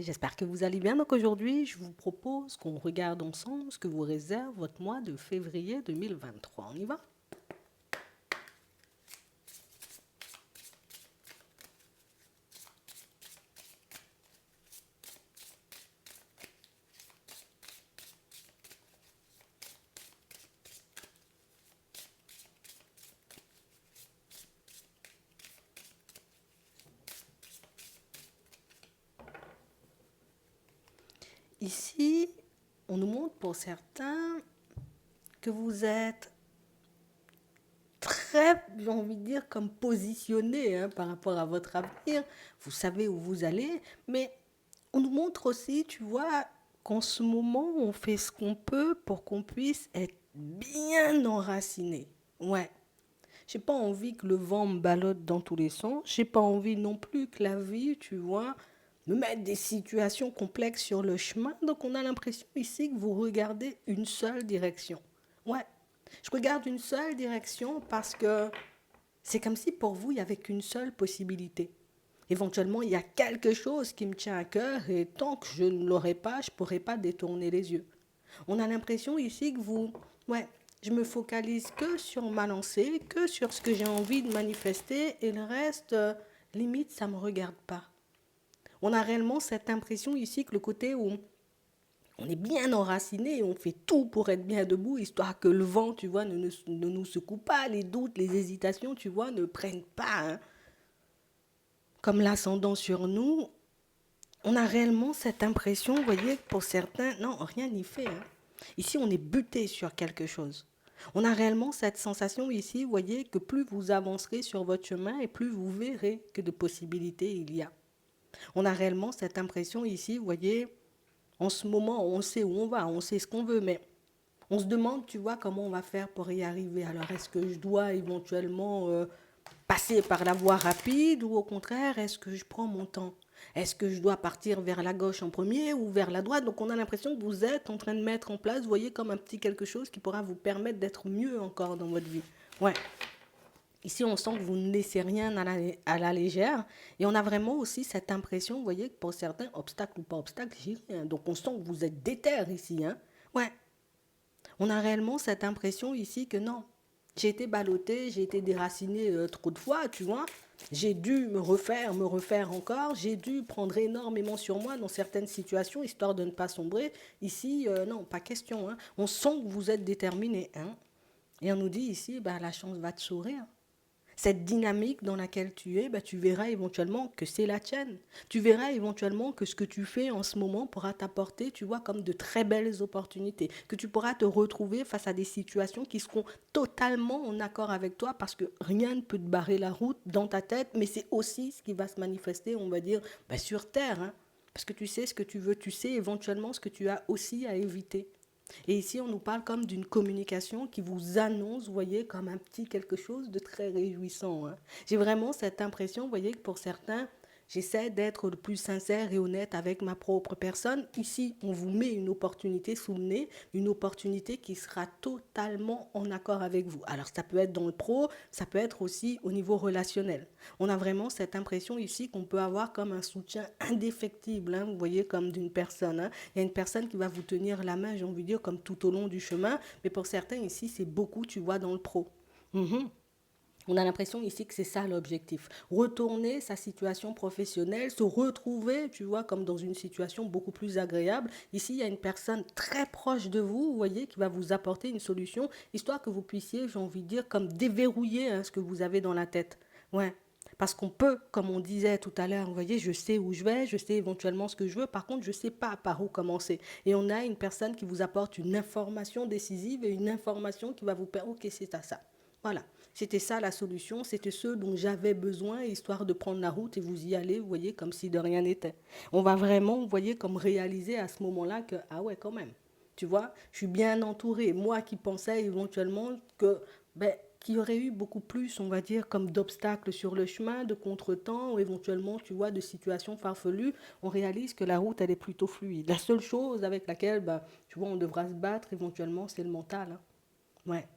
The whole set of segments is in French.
j'espère que vous allez bien. Donc aujourd'hui, je vous propose qu'on regarde ensemble ce que vous réserve votre mois de février 2023. On y va? Ici, on nous montre pour certains que vous êtes très, j'ai envie de dire, comme positionné par rapport à votre avenir. Vous savez où vous allez, mais on nous montre aussi, tu vois, qu'en ce moment, on fait ce qu'on peut pour qu'on puisse être bien enraciné. Ouais. J'ai pas envie que le vent me ballotte dans tous les sens. J'ai pas envie non plus que la vie, tu vois, me mette des situations complexes sur le chemin. Donc on a l'impression ici que vous regardez une seule direction. Ouais, je regarde une seule direction parce que c'est comme si pour vous, il n'y avait qu'une seule possibilité. Éventuellement, il y a quelque chose qui me tient à cœur et tant que je ne l'aurai pas, je ne pourrai pas détourner les yeux. On a l'impression ici que vous, ouais, je me focalise que sur ma lancée, que sur ce que j'ai envie de manifester et le reste, limite, ça ne me regarde pas. On a réellement cette impression ici que le côté où on est bien enraciné et on fait tout pour être bien debout, histoire que le vent, tu vois, ne nous secoue pas, les doutes, les hésitations, tu vois, ne prennent pas comme l'ascendant sur nous. On a réellement cette impression, vous voyez, que pour certains, non, rien n'y fait. Ici, on est buté sur quelque chose. On a réellement cette sensation ici, vous voyez, que plus vous avancerez sur votre chemin et plus vous verrez que de possibilités il y a. On a réellement cette impression ici, vous voyez, en ce moment, on sait où on va, on sait ce qu'on veut, mais on se demande, tu vois, comment on va faire pour y arriver. Alors, est-ce que je dois éventuellement passer par la voie rapide ou au contraire, est-ce que je prends mon temps? Est-ce que je dois partir vers la gauche en premier ou vers la droite? Donc on a l'impression que vous êtes en train de mettre en place, vous voyez, comme un petit quelque chose qui pourra vous permettre d'être mieux encore dans votre vie. Ouais. Ici, on sent que vous ne laissez rien à la légère. Et on a vraiment aussi cette impression, vous voyez, que pour certains, obstacle ou pas obstacle, j'irai. Donc on sent que vous êtes déter ici. Ouais. On a réellement cette impression ici que non, j'ai été ballotté, j'ai été déraciné trop de fois, tu vois. J'ai dû me refaire encore. J'ai dû prendre énormément sur moi dans certaines situations, histoire de ne pas sombrer. Ici, non, pas question. On sent que vous êtes déterminé. Et on nous dit ici, bah, la chance va te sourire. Cette dynamique dans laquelle tu es, bah, tu verras éventuellement que c'est la tienne. Tu verras éventuellement que ce que tu fais en ce moment pourra t'apporter, tu vois, comme de très belles opportunités. Que tu pourras te retrouver face à des situations qui seront totalement en accord avec toi parce que rien ne peut te barrer la route dans ta tête, mais c'est aussi ce qui va se manifester, on va dire, bah, sur Terre. Parce que tu sais ce que tu veux, tu sais éventuellement ce que tu as aussi à éviter. Et ici, on nous parle comme d'une communication qui vous annonce, vous voyez, comme un petit quelque chose de très réjouissant. J'ai vraiment cette impression, vous voyez, que pour certains, j'essaie d'être le plus sincère et honnête avec ma propre personne. Ici, on vous met une opportunité sous le nez, une opportunité qui sera totalement en accord avec vous. Alors, ça peut être dans le pro, ça peut être aussi au niveau relationnel. On a vraiment cette impression ici qu'on peut avoir comme un soutien indéfectible, vous voyez, comme d'une personne. Il y a une personne qui va vous tenir la main, j'ai envie de dire, comme tout au long du chemin. Mais pour certains ici, c'est beaucoup, tu vois, dans le pro. Mhm. On a l'impression ici que c'est ça l'objectif. Retourner sa situation professionnelle, se retrouver, tu vois, comme dans une situation beaucoup plus agréable. Ici, il y a une personne très proche de vous, vous voyez, qui va vous apporter une solution, histoire que vous puissiez, j'ai envie de dire, comme déverrouiller ce que vous avez dans la tête. Ouais. Parce qu'on peut, comme on disait tout à l'heure, vous voyez, je sais où je vais, je sais éventuellement ce que je veux, par contre, je ne sais pas par où commencer. Et on a une personne qui vous apporte une information décisive et une information qui va vous permettre, ok, c'est à ça. Voilà, c'était ça la solution, c'était ce dont j'avais besoin, histoire de prendre la route et vous y allez, vous voyez, comme si de rien n'était. On va vraiment, vous voyez, comme réaliser à ce moment-là que, ah ouais, quand même, tu vois, je suis bien entourée. Moi qui pensais éventuellement que, ben, qu'il y aurait eu beaucoup plus, on va dire, comme d'obstacles sur le chemin, de contretemps, ou éventuellement, tu vois, de situations farfelues, on réalise que la route, elle est plutôt fluide. La seule chose avec laquelle, ben, tu vois, on devra se battre éventuellement, c'est le mental. Ouais.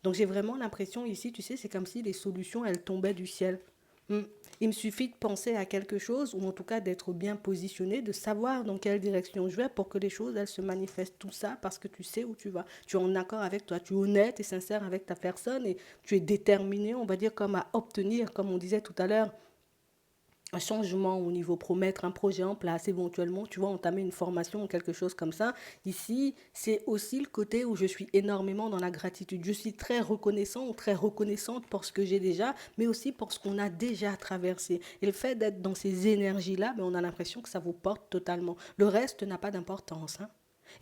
Donc j'ai vraiment l'impression ici, tu sais, c'est comme si les solutions, elles tombaient du ciel. Mm. Il me suffit de penser à quelque chose, ou en tout cas d'être bien positionné, de savoir dans quelle direction je vais pour que les choses, elles se manifestent. Tout ça parce que tu sais où tu vas. Tu es en accord avec toi, tu es honnête et sincère avec ta personne et tu es déterminé, on va dire, comme à obtenir, comme on disait tout à l'heure, un changement au niveau pro, mettre un projet en place, éventuellement, tu vois, entamer une formation ou quelque chose comme ça. Ici, c'est aussi le côté où je suis énormément dans la gratitude. Je suis très reconnaissant ou très reconnaissante pour ce que j'ai déjà, mais aussi pour ce qu'on a déjà traversé. Et le fait d'être dans ces énergies-là, ben, on a l'impression que ça vous porte totalement. Le reste n'a pas d'importance, hein.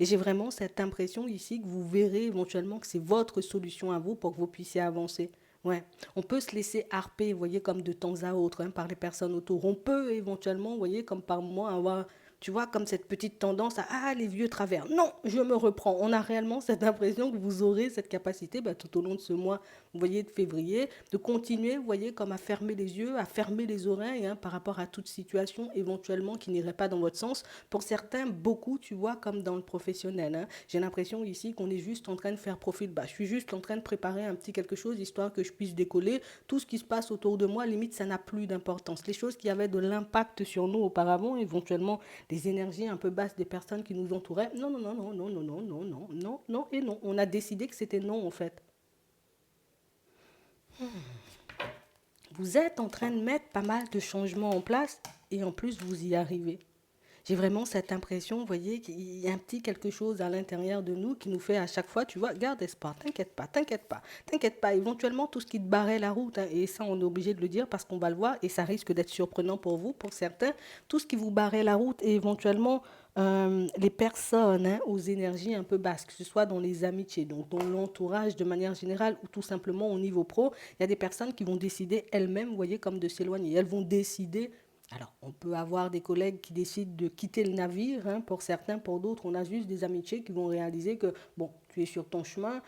Et j'ai vraiment cette impression ici que vous verrez éventuellement que c'est votre solution à vous pour que vous puissiez avancer. Ouais, on peut se laisser harper, vous voyez, comme de temps à autre, hein, par les personnes autour. On peut éventuellement, vous voyez, comme par moi, avoir, tu vois, comme cette petite tendance à ah, les vieux travers. Non, je me reprends. On a réellement cette impression que vous aurez cette capacité bah, tout au long de ce mois, vous voyez, de février, de continuer, vous voyez, comme à fermer les yeux, à fermer les oreilles hein, par rapport à toute situation éventuellement qui n'irait pas dans votre sens. Pour certains, beaucoup, tu vois, comme dans le professionnel. Hein. J'ai l'impression ici qu'on est juste en train de faire profil bas. Je suis juste en train de préparer un petit quelque chose histoire que je puisse décoller. Tout ce qui se passe autour de moi, limite, ça n'a plus d'importance. Les choses qui avaient de l'impact sur nous auparavant, éventuellement les énergies un peu basses des personnes qui nous entouraient, non, non, non, non, non, non, non, non, non, non, non et non. On a décidé que c'était non en fait. Vous êtes en train de mettre pas mal de changements en place et en plus vous y arrivez. J'ai vraiment cette impression, vous voyez, qu'il y a un petit quelque chose à l'intérieur de nous qui nous fait à chaque fois, tu vois, garde espoir, t'inquiète pas, t'inquiète pas, t'inquiète pas. Éventuellement, tout ce qui te barrait la route, hein, et ça, on est obligé de le dire parce qu'on va le voir, et ça risque d'être surprenant pour vous, pour certains, tout ce qui vous barrait la route, et éventuellement, les personnes hein, aux énergies un peu basses, que ce soit dans les amitiés, donc dans l'entourage de manière générale, ou tout simplement au niveau pro, il y a des personnes qui vont décider elles-mêmes, vous voyez, comme de s'éloigner. Elles vont décider alors, on peut avoir des collègues qui décident de quitter le navire. Hein, pour certains, pour d'autres, on a juste des amitiés qui vont réaliser que, bon, tu es sur ton chemin,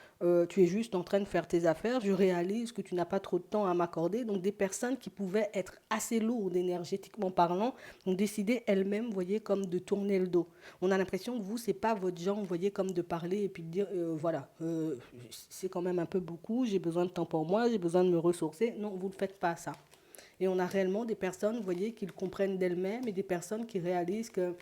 tu es juste en train de faire tes affaires, je réalise que tu n'as pas trop de temps à m'accorder. Donc, des personnes qui pouvaient être assez lourdes énergétiquement parlant ont décidé elles-mêmes, vous voyez, comme de tourner le dos. On a l'impression que vous, c'est pas votre genre, vous voyez, comme de parler et puis de dire, voilà, c'est quand même un peu beaucoup, j'ai besoin de temps pour moi, j'ai besoin de me ressourcer. Non, vous ne faites pas ça. Et on a réellement des personnes, vous voyez, qui le comprennent d'elles-mêmes et des personnes qui réalisent que,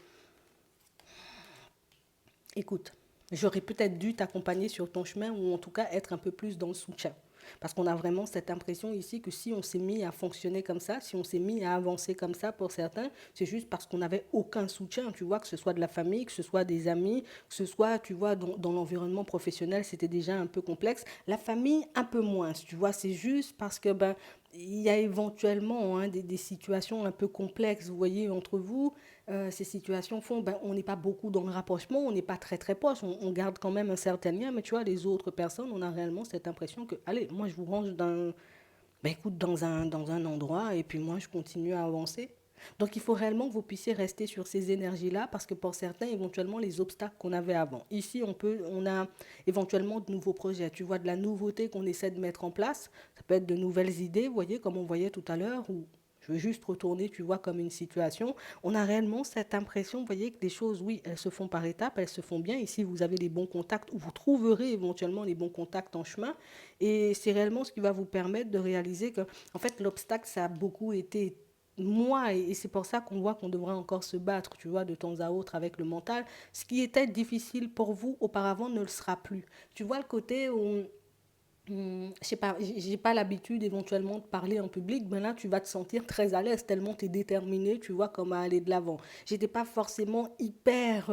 écoute, j'aurais peut-être dû t'accompagner sur ton chemin ou en tout cas être un peu plus dans le soutien. Parce qu'on a vraiment cette impression ici que si on s'est mis à fonctionner comme ça, si on s'est mis à avancer comme ça pour certains, c'est juste parce qu'on n'avait aucun soutien, tu vois, que ce soit de la famille, que ce soit des amis, que ce soit, tu vois, dans l'environnement professionnel, c'était déjà un peu complexe. La famille, un peu moins, tu vois, c'est juste parce que, ben, il y a éventuellement hein, des situations un peu complexes, vous voyez, entre vous. Ces situations font, ben, on n'est pas beaucoup dans le rapprochement, on n'est pas très très proche, on garde quand même un certain lien, mais tu vois, les autres personnes, on a réellement cette impression que, allez, moi je vous range ben, écoute, dans un endroit et puis moi je continue à avancer. Donc il faut réellement que vous puissiez rester sur ces énergies-là parce que pour certains, éventuellement, les obstacles qu'on avait avant. Ici, on a éventuellement de nouveaux projets. Tu vois, de la nouveauté qu'on essaie de mettre en place. Ça peut être de nouvelles idées, vous voyez, comme on voyait tout à l'heure, ou je veux juste retourner, tu vois, comme une situation. On a réellement cette impression, vous voyez, que les choses, oui, elles se font par étapes, elles se font bien. Ici, vous avez les bons contacts, ou vous trouverez éventuellement les bons contacts en chemin. Et c'est réellement ce qui va vous permettre de réaliser que, en fait, l'obstacle, ça a beaucoup été moi, et c'est pour ça qu'on voit qu'on devra encore se battre, tu vois, de temps à autre avec le mental. Ce qui était difficile pour vous auparavant ne le sera plus. Tu vois le côté où je sais pas, j'ai pas l'habitude éventuellement de parler en public, ben là tu vas te sentir très à l'aise tellement tu es déterminé, tu vois, comme à aller de l'avant. J'étais pas forcément hyper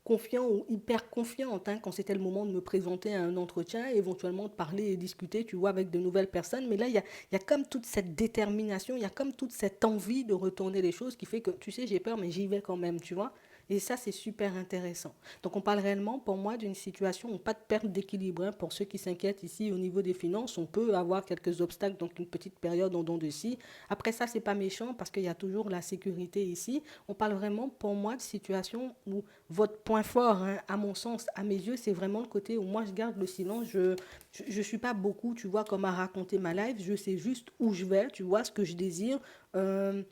confiant ou hyper confiante hein, quand c'était le moment de me présenter à un entretien, éventuellement de parler et discuter, tu vois, avec de nouvelles personnes. Mais là, il y a comme toute cette détermination, il y a comme toute cette envie de retourner les choses qui fait que, tu sais, j'ai peur, mais j'y vais quand même, tu vois. Et ça, c'est super intéressant. Donc, on parle réellement, pour moi, d'une situation où pas de perte d'équilibre. Hein. Pour ceux qui s'inquiètent ici au niveau des finances, on peut avoir quelques obstacles, donc une petite période en dents de scie. Après ça, c'est pas méchant parce qu'il y a toujours la sécurité ici. On parle vraiment, pour moi, de situation où votre point fort, hein, à mon sens, à mes yeux, c'est vraiment le côté où moi, je garde le silence. Je suis pas beaucoup, tu vois, comme à raconter ma life. Je sais juste où je vais, tu vois, ce que je désire. Le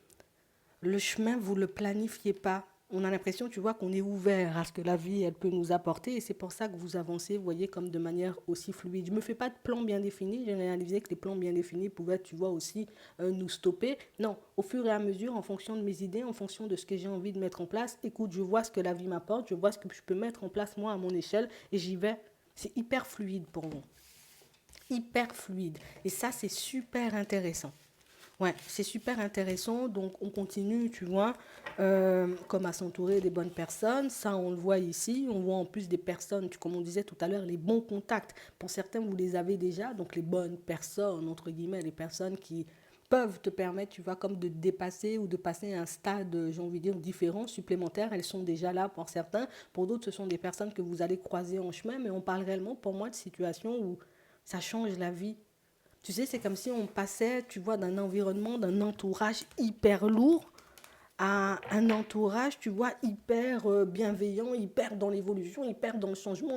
chemin, vous le planifiez pas. On a l'impression, tu vois, qu'on est ouvert à ce que la vie, elle peut nous apporter. Et c'est pour ça que vous avancez, vous voyez, comme de manière aussi fluide. Je ne me fais pas de plan bien défini. J'ai réalisé que les plans bien définis pouvaient, tu vois, aussi nous stopper. Non, au fur et à mesure, en fonction de mes idées, en fonction de ce que j'ai envie de mettre en place, écoute, je vois ce que la vie m'apporte, je vois ce que je peux mettre en place moi à mon échelle et j'y vais. C'est hyper fluide pour vous. Hyper fluide. Et ça, c'est super intéressant. Ouais, c'est super intéressant. Donc, on continue, tu vois, comme à s'entourer des bonnes personnes. Ça, on le voit ici. On voit en plus des personnes, comme on disait tout à l'heure, les bons contacts. Pour certains, vous les avez déjà. Donc, les bonnes personnes, entre guillemets, les personnes qui peuvent te permettre, tu vois, comme de dépasser ou de passer à un stade, j'ai envie de dire, différent, supplémentaire. Elles sont déjà là pour certains. Pour d'autres, ce sont des personnes que vous allez croiser en chemin. Mais on parle réellement, pour moi, de situations où ça change la vie. Tu sais, c'est comme si on passait, tu vois, d'un environnement, d'un entourage hyper lourd à un entourage, tu vois, hyper bienveillant, hyper dans l'évolution, hyper dans le changement,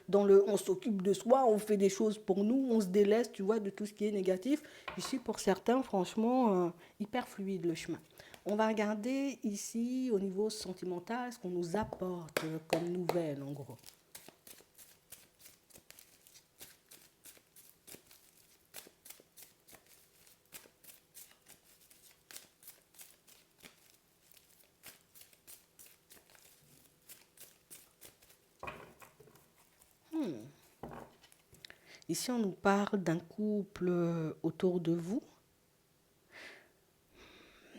dans le on s'occupe de soi, on fait des choses pour nous, on se délaisse, tu vois, de tout ce qui est négatif. Ici, pour certains, franchement, hyper fluide le chemin. On va regarder ici, au niveau sentimental, ce qu'on nous apporte comme nouvelle, en gros. Ici, on nous parle d'un couple autour de vous,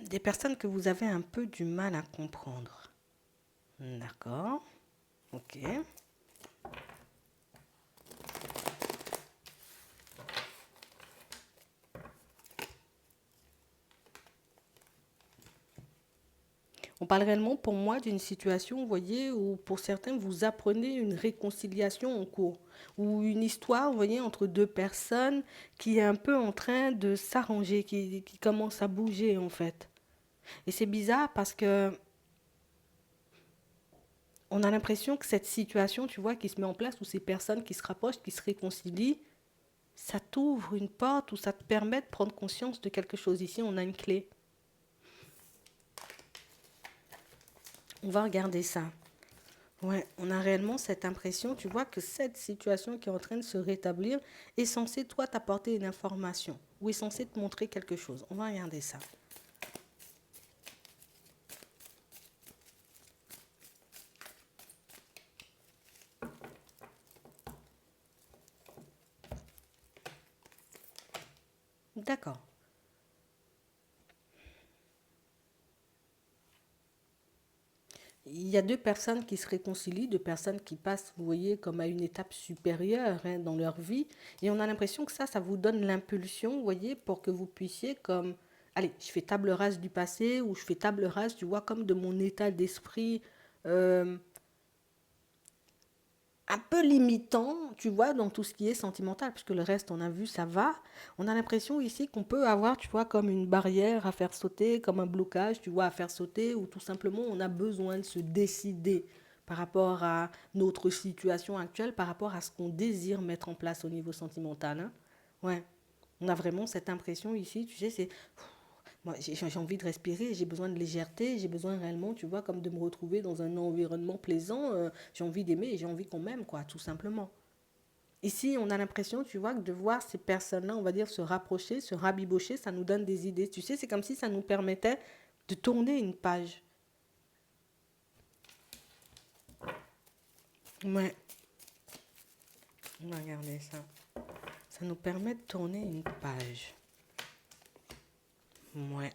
des personnes que vous avez un peu du mal à comprendre. D'accord, ok. On parle réellement pour moi d'une situation, vous voyez, où pour certains, vous apprenez une réconciliation en cours, ou une histoire, vous voyez, entre deux personnes qui est un peu en train de s'arranger, qui commence à bouger en fait. Et c'est bizarre parce que on a l'impression que cette situation, tu vois, qui se met en place, où ces personnes qui se rapprochent, qui se réconcilient, ça t'ouvre une porte ou ça te permet de prendre conscience de quelque chose. Ici, on a une clé. On va regarder ça. Ouais, on a réellement cette impression, tu vois, que cette situation qui est en train de se rétablir est censée, toi, t'apporter une information ou est censée te montrer quelque chose. On va regarder ça. D'accord. Il y a deux personnes qui se réconcilient, deux personnes qui passent, vous voyez, comme à une étape supérieure hein, dans leur vie. Et on a l'impression que ça vous donne l'impulsion, vous voyez, pour que vous puissiez comme, allez, je fais table rase du passé ou je fais table rase, tu vois, comme de mon état d'esprit euh, un peu limitant, tu vois, dans tout ce qui est sentimental, puisque le reste, on a vu, ça va. On a l'impression ici qu'on peut avoir, tu vois, comme une barrière à faire sauter, comme un blocage, tu vois, à faire sauter, ou tout simplement, on a besoin de se décider par rapport à notre situation actuelle, par rapport à ce qu'on désire mettre en place au niveau sentimental. Hein. Ouais, on a vraiment cette impression ici, tu sais, c'est moi, j'ai envie de respirer, j'ai besoin de légèreté, j'ai besoin réellement, tu vois, comme de me retrouver dans un environnement plaisant. J'ai envie d'aimer et j'ai envie qu'on m'aime, quoi, tout simplement. Ici, on a l'impression, tu vois, que de voir ces personnes-là, on va dire, se rapprocher, se rabibocher, ça nous donne des idées. Tu sais, c'est comme si ça nous permettait de tourner une page. Ouais, on va regarder ça. Ça nous permet de tourner une page. Ouais.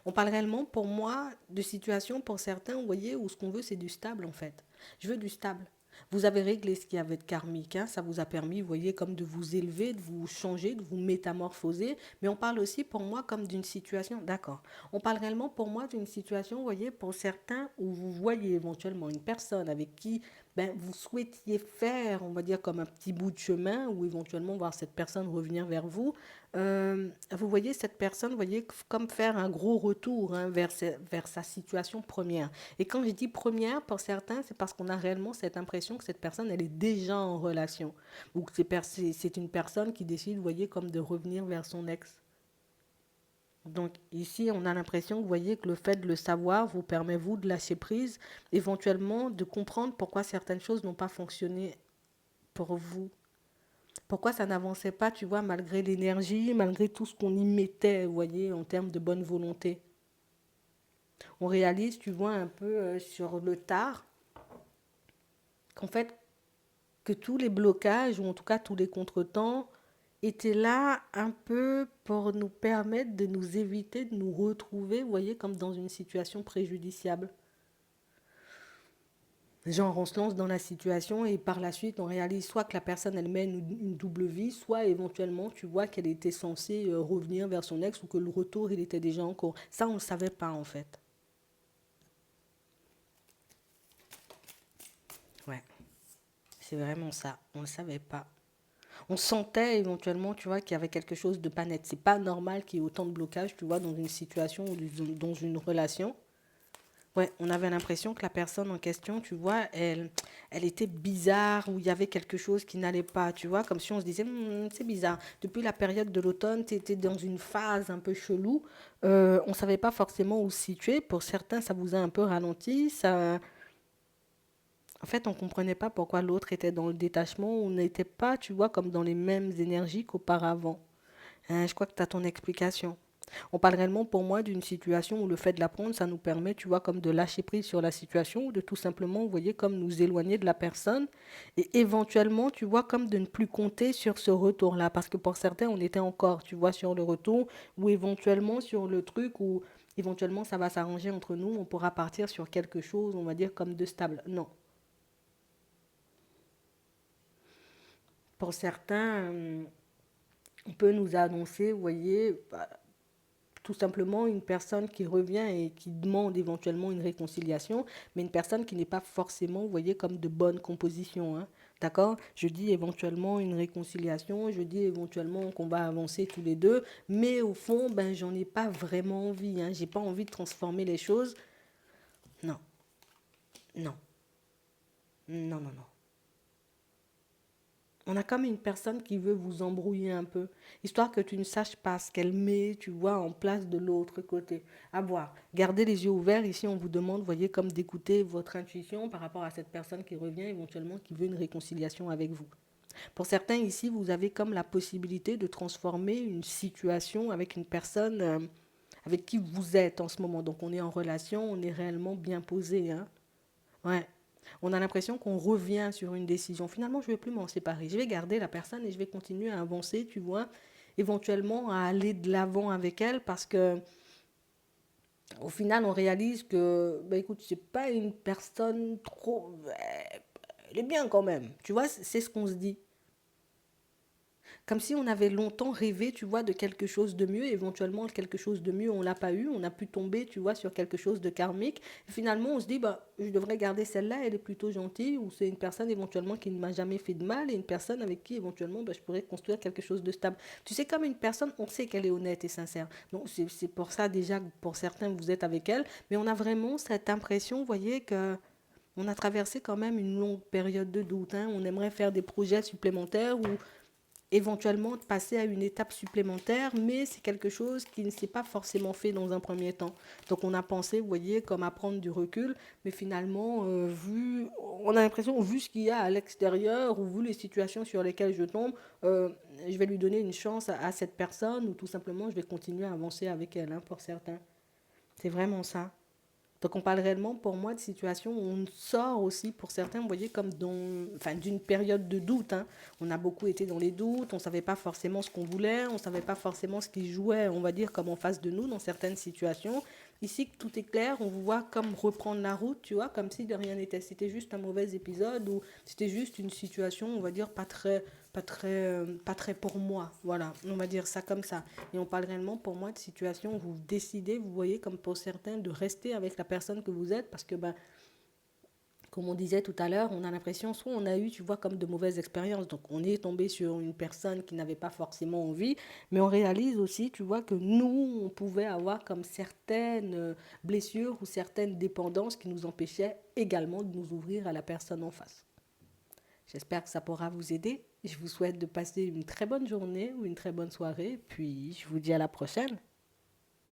On parle réellement, pour moi, de situations pour certains, vous voyez, où ce qu'on veut, c'est du stable, en fait. Je veux du stable. Vous avez réglé ce qui avait de karmique, hein, ça vous a permis, vous voyez, comme de vous élever, de vous changer, de vous métamorphoser. Mais on parle aussi, pour moi, comme d'une situation, d'accord. On parle réellement, pour moi, d'une situation, vous voyez, pour certains, où vous voyez éventuellement une personne avec qui ben, vous souhaitiez faire, on va dire, comme un petit bout de chemin, ou éventuellement voir cette personne revenir vers vous. Vous voyez cette personne, vous voyez, comme faire un gros retour hein, vers sa situation première. Et quand je dis première, pour certains, c'est parce qu'on a réellement cette impression que cette personne, elle est déjà en relation. Ou que c'est une personne qui décide, vous voyez, comme de revenir vers son ex. Donc ici, on a l'impression, vous voyez, que le fait de le savoir vous permet, vous, de lâcher prise, éventuellement de comprendre pourquoi certaines choses n'ont pas fonctionné pour vous. Pourquoi ça n'avançait pas, tu vois, malgré l'énergie, malgré tout ce qu'on y mettait, vous voyez, en termes de bonne volonté. On réalise, tu vois, un peu sur le tard, qu'en fait, que tous les blocages, ou en tout cas tous les contretemps, étaient là un peu pour nous permettre de nous éviter, de nous retrouver, vous voyez, comme dans une situation préjudiciable. Genre, on se lance dans la situation et par la suite, on réalise soit que la personne, elle mène une double vie, soit éventuellement, tu vois qu'elle était censée revenir vers son ex ou que le retour, il était déjà en cours. Ça, on ne le savait pas, en fait. Ouais, c'est vraiment ça. On ne le savait pas. On sentait éventuellement, tu vois, qu'il y avait quelque chose de pas net. C'est pas normal qu'il y ait autant de blocages, tu vois, dans une situation ou dans une relation. Ouais, on avait l'impression que la personne en question, tu vois, elle était bizarre, ou il y avait quelque chose qui n'allait pas, tu vois, comme si on se disait, c'est bizarre. Depuis la période de l'automne, tu étais dans une phase un peu chelou. On ne savait pas forcément où se situer. Pour certains, ça vous a un peu ralenti. Ça... En fait, on ne comprenait pas pourquoi l'autre était dans le détachement. On n'était pas, tu vois, comme dans les mêmes énergies qu'auparavant. Je crois que tu as ton explication. On parle réellement pour moi d'une situation où le fait de l'apprendre, ça nous permet, tu vois, comme de lâcher prise sur la situation ou de tout simplement, vous voyez, comme nous éloigner de la personne et éventuellement, tu vois, comme de ne plus compter sur ce retour-là. Parce que pour certains, on était encore, tu vois, sur le retour ou éventuellement sur le truc où éventuellement ça va s'arranger entre nous, on pourra partir sur quelque chose, on va dire, comme de stable. Non. Pour certains, on peut nous annoncer, vous voyez, bah, tout simplement une personne qui revient et qui demande éventuellement une réconciliation, mais une personne qui n'est pas forcément, vous voyez, comme de bonne composition. Hein. D'accord. Je dis éventuellement une réconciliation, je dis éventuellement qu'on va avancer tous les deux, mais au fond, ben, j'en ai pas vraiment envie. Hein. J'ai pas envie de transformer les choses. Non, non, non, non, non. On a comme une personne qui veut vous embrouiller un peu, histoire que tu ne saches pas ce qu'elle met, tu vois, en place de l'autre côté. À voir. Gardez les yeux ouverts. Ici, on vous demande, voyez, comme d'écouter votre intuition par rapport à cette personne qui revient, éventuellement, qui veut une réconciliation avec vous. Pour certains, ici, vous avez comme la possibilité de transformer une situation avec une personne avec qui vous êtes en ce moment. Donc, on est en relation, on est réellement bien posé. Hein. Ouais. On a l'impression qu'on revient sur une décision. Finalement, je ne vais plus m'en séparer. Je vais garder la personne et je vais continuer à avancer, tu vois, éventuellement à aller de l'avant avec elle parce que au final, on réalise que, bah, écoute, c'est pas une personne trop. Elle est bien quand même. Tu vois, c'est ce qu'on se dit. Comme si on avait longtemps rêvé, tu vois, de quelque chose de mieux. Éventuellement, quelque chose de mieux, on l'a pas eu. On a pu tomber, tu vois, sur quelque chose de karmique. Et finalement, on se dit, bah, je devrais garder celle-là, elle est plutôt gentille. Ou c'est une personne éventuellement qui ne m'a jamais fait de mal. Et une personne avec qui éventuellement, bah, je pourrais construire quelque chose de stable. Tu sais, comme une personne, on sait qu'elle est honnête et sincère. Donc, c'est pour ça déjà que pour certains, vous êtes avec elle. Mais on a vraiment cette impression, vous voyez, que... On a traversé quand même une longue période de doute. Hein. On aimerait faire des projets supplémentaires ou éventuellement de passer à une étape supplémentaire, mais c'est quelque chose qui ne s'est pas forcément fait dans un premier temps. Donc on a pensé, vous voyez, comme à prendre du recul, mais finalement, on a l'impression, vu ce qu'il y a à l'extérieur, ou vu les situations sur lesquelles je tombe, je vais lui donner une chance à cette personne, ou tout simplement, je vais continuer à avancer avec elle, hein, pour certains. C'est vraiment ça. Donc on parle réellement pour moi de situations où on sort aussi pour certains, vous voyez, comme enfin, d'une période de doute. Hein. On a beaucoup été dans les doutes, on ne savait pas forcément ce qu'on voulait, on ne savait pas forcément ce qui jouait, on va dire, comme en face de nous dans certaines situations. Ici, tout est clair, on vous voit comme reprendre la route, tu vois, comme si de rien n'était. C'était juste un mauvais épisode ou c'était juste une situation, on va dire, pas très pour moi. Voilà, on va dire ça comme ça. Et on parle réellement pour moi de situation où vous décidez, vous voyez, comme pour certains, de rester avec la personne que vous êtes parce que, ben, comme on disait tout à l'heure, on a l'impression, soit on a eu, tu vois, comme de mauvaises expériences. Donc, on est tombé sur une personne qui n'avait pas forcément envie. Mais on réalise aussi, tu vois, que nous, on pouvait avoir comme certaines blessures ou certaines dépendances qui nous empêchaient également de nous ouvrir à la personne en face. J'espère que ça pourra vous aider. Je vous souhaite de passer une très bonne journée ou une très bonne soirée. Puis, je vous dis à la prochaine.